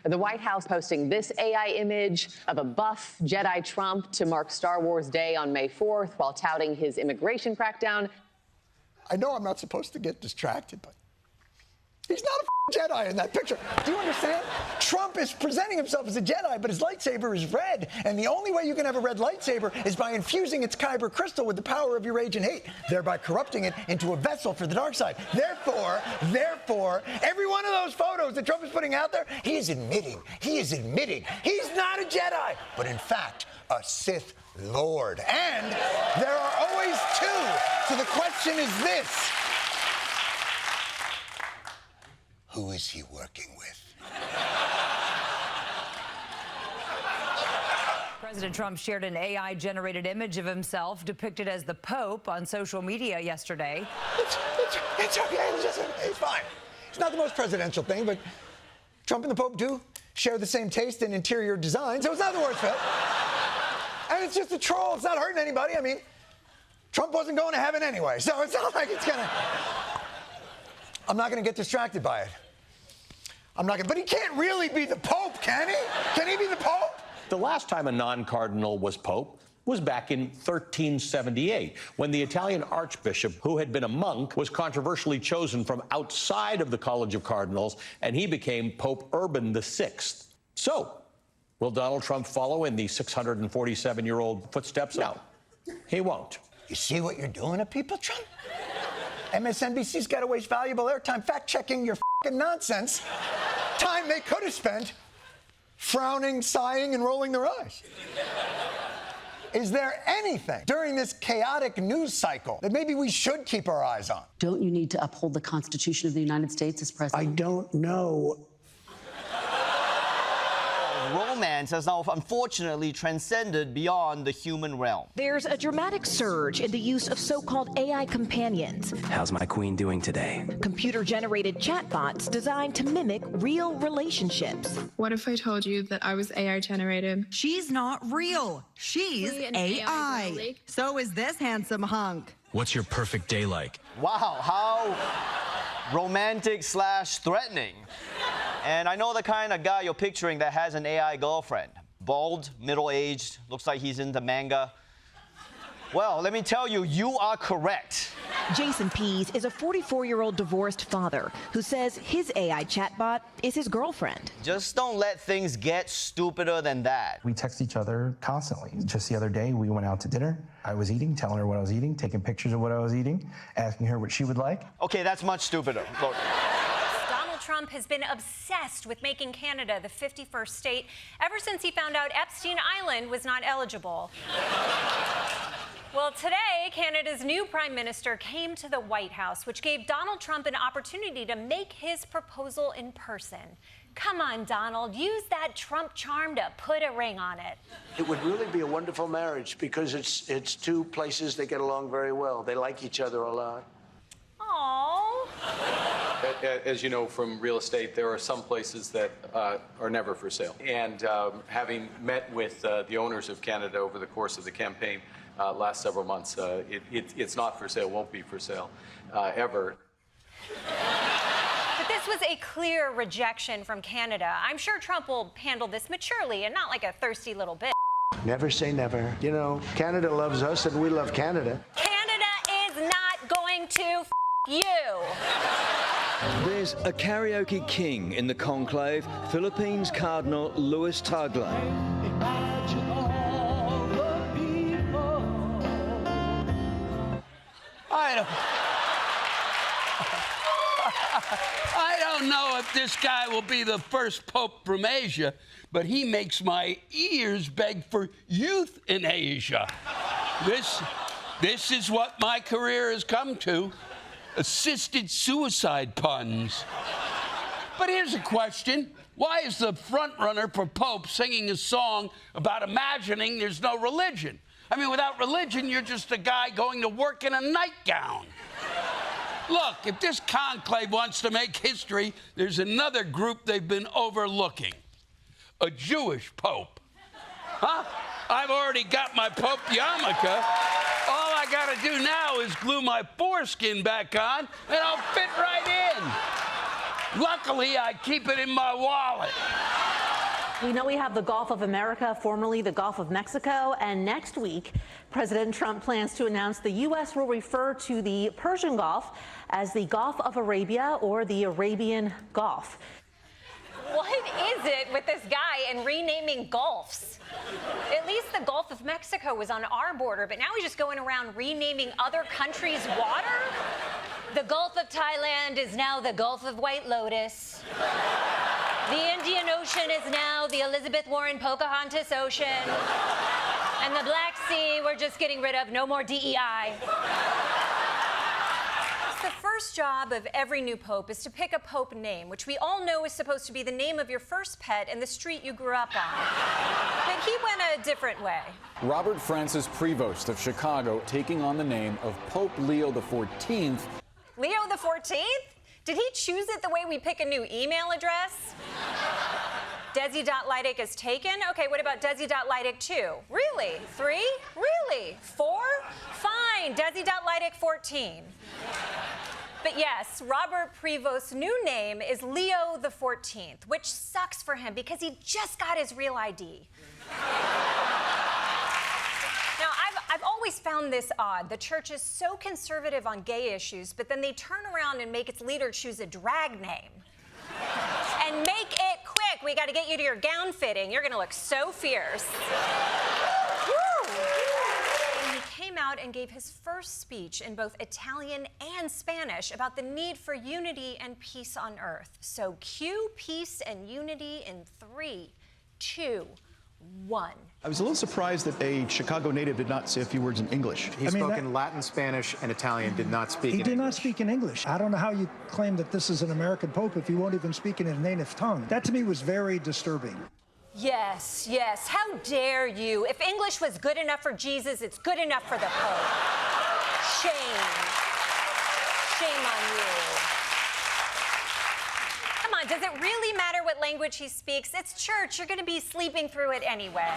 The White House posting this AI image of a buff Jedi Trump to mark Star Wars Day on May 4th while touting his immigration crackdown. I know I'm not supposed to get distracted, but he's not a Jedi in that picture. Do you understand? Trump is presenting himself as a Jedi, but his lightsaber is red. And the only way you can have a red lightsaber is by infusing its kyber crystal with the power of your rage and hate, thereby corrupting it into a vessel for the dark side. Therefore, every one of those photos that Trump is putting out there, he is admitting he's not a Jedi, but in fact, a Sith Lord. And there are always two. So the question is this. Who is he working with? President Trump shared an AI-generated image of himself depicted as the Pope on social media yesterday. It's okay. It's fine. It's not the most presidential thing, but Trump and the Pope do share the same taste in interior design, so it's not the worst fit. And it's just a troll. It's not hurting anybody. I mean, Trump wasn't going to heaven anyway, so it's not like it's gonna... I'm not gonna get distracted by it. But he can't really be the Pope, can he? Can he be the Pope? The last time a non-cardinal was Pope was back in 1378, when the Italian archbishop, who had been a monk, was controversially chosen from outside of the College of Cardinals, and he became Pope Urban VI. So, will Donald Trump follow in the 647-year-old footsteps? No, he won't. You see what you're doing to people, Trump? MSNBC's got to waste valuable airtime fact-checking your f***ing nonsense. Time they could have spent frowning, sighing, and rolling their eyes. Is there anything during this chaotic news cycle that maybe we should keep our eyes on? Don't you need to uphold the Constitution of the United States as president? I don't know. Romance has now unfortunately transcended beyond the human realm. There's a dramatic surge in the use of so-called AI companions. How's my queen doing today? Computer-generated chatbots designed to mimic real relationships. What if I told you that I was AI generated? She's not real. She's AI. So is this handsome hunk. What's your perfect day like? Wow, how romantic/threatening. And I know the kind of guy you're picturing that has an AI girlfriend. Bald, middle-aged, looks like he's into manga. Well, let me tell you, you are correct. Jason Pease is a 44-year-old divorced father who says his AI chatbot is his girlfriend. Just don't let things get stupider than that. We text each other constantly. Just the other day, we went out to dinner. I was eating, telling her what I was eating, taking pictures of what I was eating, asking her what she would like. Okay, that's much stupider. Look. Trump has been obsessed with making Canada the 51st state ever since he found out Epstein Island was not eligible. Well, today, Canada's new prime minister came to the White House, which gave Donald Trump an opportunity to make his proposal in person. Come on, Donald, use that Trump charm to put a ring on it. It would really be a wonderful marriage because it's two places that get along very well. They like each other a lot. Aww. As you know from real estate, there are some places that are never for sale. And having met with the owners of Canada over the course of the campaign last several months, it's not for sale, won't be for sale ever. But this was a clear rejection from Canada. I'm sure Trump will handle this maturely and not like a thirsty little bitch. Never say never. You know, Canada loves us and we love Canada. Canada is not going to f you. There's a karaoke king in the conclave, Philippines Cardinal Luis Tagle. I don't know if this guy will be the first pope from Asia, but he makes my ears beg for youth in Asia. This is what my career has come to. Assisted suicide puns. But here's a question. Why is the frontrunner for Pope singing a song about imagining there's no religion? I mean, without religion, you're just a guy going to work in a nightgown. Look, if this conclave wants to make history, there's another group they've been overlooking. A Jewish Pope. Huh? I've already got my Pope yarmulke. All I gotta do now is glue my foreskin back on, and I'll fit right in. Luckily, I keep it in my wallet. We know we have the Gulf of America, formerly the Gulf of Mexico, and next week, President Trump plans to announce the U.S. will refer to the Persian Gulf as the Gulf of Arabia or the Arabian Gulf. What is it with this guy and renaming gulfs? At least the Gulf of Mexico was on our border, but now he's just going around renaming other countries' water? The Gulf of Thailand is now the Gulf of White Lotus. The Indian Ocean is now the Elizabeth Warren Pocahontas Ocean. And the Black Sea, we're just getting rid of. No more DEI. The first job of every new pope is to pick a pope name, which we all know is supposed to be the name of your first pet and the street you grew up on. But he went a different way. Robert Francis Prevost of Chicago taking on the name of Pope Leo XIV. Leo the 14th? Did he choose it the way we pick a new email address? Desi.Lydic is taken? Okay, what about Desi.Lydic 2? Really? 3? Really? 4? Fine, Desi.Lydic 14. But yes, Robert Prevost's new name is Leo the 14th, which sucks for him because he just got his real ID. Now, I've always found this odd. The church is so conservative on gay issues, but then they turn around and make its leader choose a drag name. And make it quick. We got to get you to your gown fitting. You're going to look so fierce. Woo! And he came out and gave his first speech in both Italian and Spanish about the need for unity and peace on earth. So cue peace and unity in 3, 2, 1. I was a little surprised that a Chicago native did not say a few words in English. He spoke in Latin, Spanish, and Italian, did not speak in English. He did not speak in English. I don't know how you claim that this is an American pope if he won't even speak in his native tongue. That to me was very disturbing. Yes, yes. How dare you? If English was good enough for Jesus, it's good enough for the Pope. Shame. Shame on you. Come on, does it really matter what language he speaks? It's church. You're going to be sleeping through it anyway.